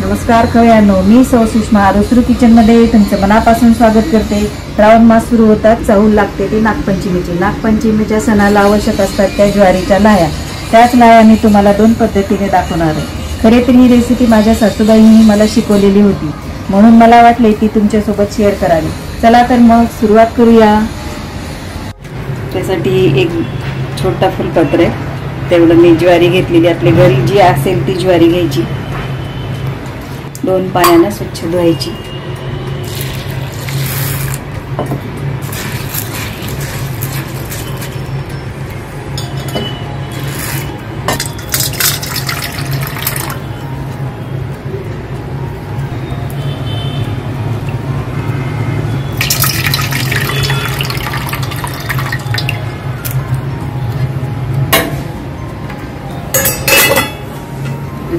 नमस्कार खवयांनो, मी सौ सुषमा रुसरू किचन मध्ये तुमचं मनापासून स्वागत करते। श्रावण मास सुरू होतात, चाहूल लागते ती नागपंचमीची। नागपंचमीच्या सणाला आवश्यक असतात त्या ज्वारीच्या लाह्या। त्याच लाह्या मी तुम्हाला दोन पद्धतीने दाखवणार आहे। खरे तर ही रेसिपी माझ्या सासूबाईंनी मला शिकवलेली होती, म्हणून मला वाटले ती तुमच्यासोबत शेअर करावी। चला तर मग सुरुवात करूया। त्यासाठी एक छोटा फुलपात्र आहे, तेवढं मी ज्वारी घेतलेली। आपल्या घरी जी असेल ती ज्वारी घ्यायची, 2 पाण्याने स्वच्छ धुवायची।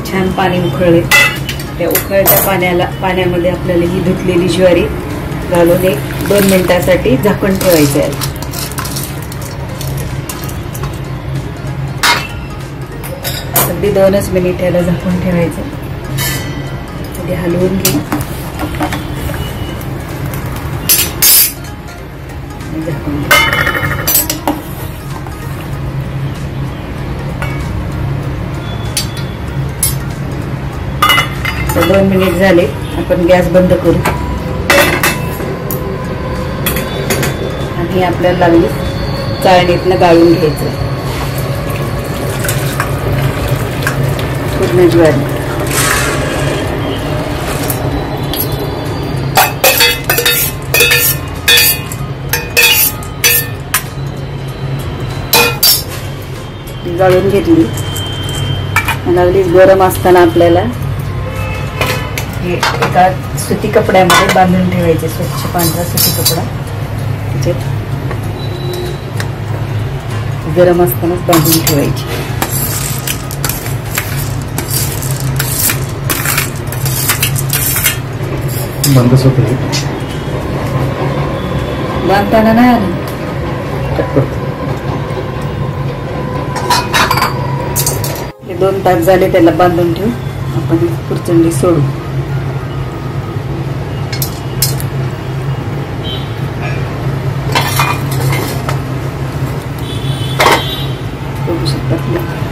छान पाणी उकळले, त्या उकळत्या पाण्यामध्ये आपल्याला ही धुतलेली ज्वारी घालून 1-2 मिनिटांसाठी झाकण ठेवायचं आहे। अगदी 2च मिनिट याला झाकून ठेवायचं। ते हलवून घे, झाकून घे। 2 मिनिट झाले, आपण गॅस बंद करू आणि आपल्याला लागली चाळणीतनं गाळून घ्यायचं पूर्ण ज्वारी। गाळून घेतली, लागली गरम असताना आपल्याला एका सुती कपड्यामध्ये बांधून ठेवायचे। स्वच्छ पांढरा सुती कपडा त्याच्यात गरम असतानाच बांधून ठेवायची। बंदच होते, बांधताना नाही आलं। हे 2 तास झाले त्याला बांधून ठेवू, आपण पुरचंडी सोडू। बघू शकता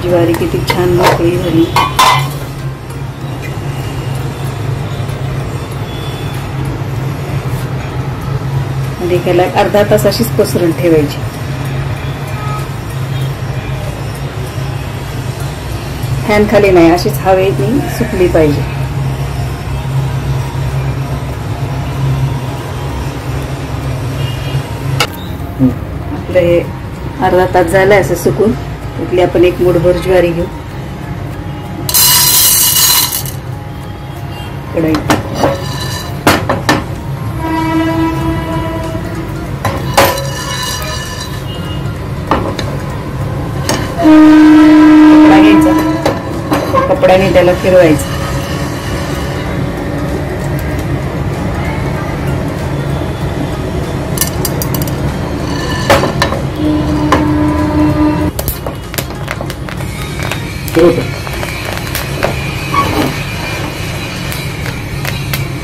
ज्वारी किती छान मोकळी झाली। आणि त्याला अर्धा तास अशीच पसरून ठेवायची। फॅन खाली नाही, अशीच हवेने सुकली पाहिजे। आपलं हे अर्धा तास झालाय असं सुकून। त्यातली आपण 1 मूठभर ज्वारी घेऊ, कढई कपडा घ्यायचा, कपड्याने त्याला फिरवायचं।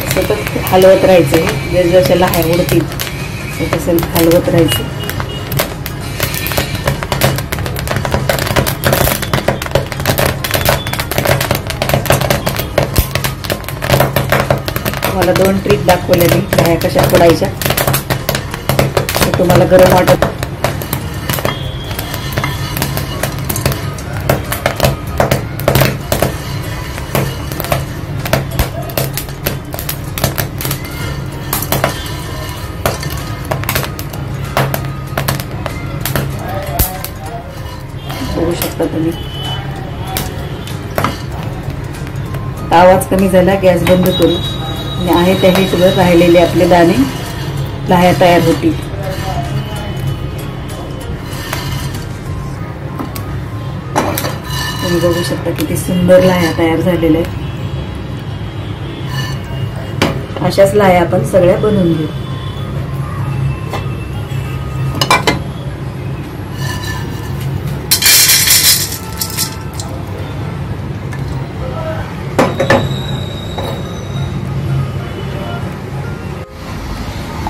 सतत हलवत राहायचं, जसजशा लाह्या उडतील तसं हलवत राहायचं। तुम्हाला 2 ट्रिक दाखवल्या मी, लाह्या कशा फोडायच्या। तुम्हाला गरम वाटत बघू शकता तुम्ही। आवाज कमी झाला, गॅस बंद करू आणि आहे त्या हीटवर राहिलेले आपले दाणे लाह्या तयार होतील। तुम्ही बघू शकता किती सुंदर लाह्या तयार झालेल्या आहेत। अशाच लाह्या आपण सगळ्या बनवून घेऊ।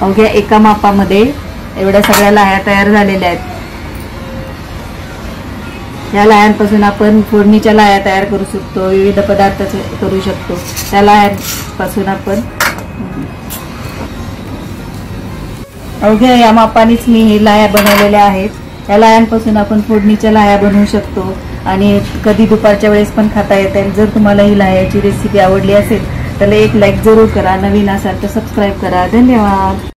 अवघ्या एका मापामध्ये एवढ्या सगळ्या लाह्या तयार झालेल्या आहेत. या लाह्यांपासून आपण फोडणीच्या लाह्या तयार करू शकतो, विविध पदार्थ करू शकतो. त्या लाह्यांपासून आपण अवघ्या या मापानेच मी हे लाह्या बनवलेल्या आहेत. या लाह्यांपासून आपण फोडणीच्या लाह्या बनवू शकतो आणि कधी दुपारच्या वेळेस पण खाता येतील. जर तुम्हाला ही लाह्याची रेसिपी आवडली असेल तर एक लाईक जरूर करा. नवीन असाल तर सबस्क्राईब करा. धन्यवाद.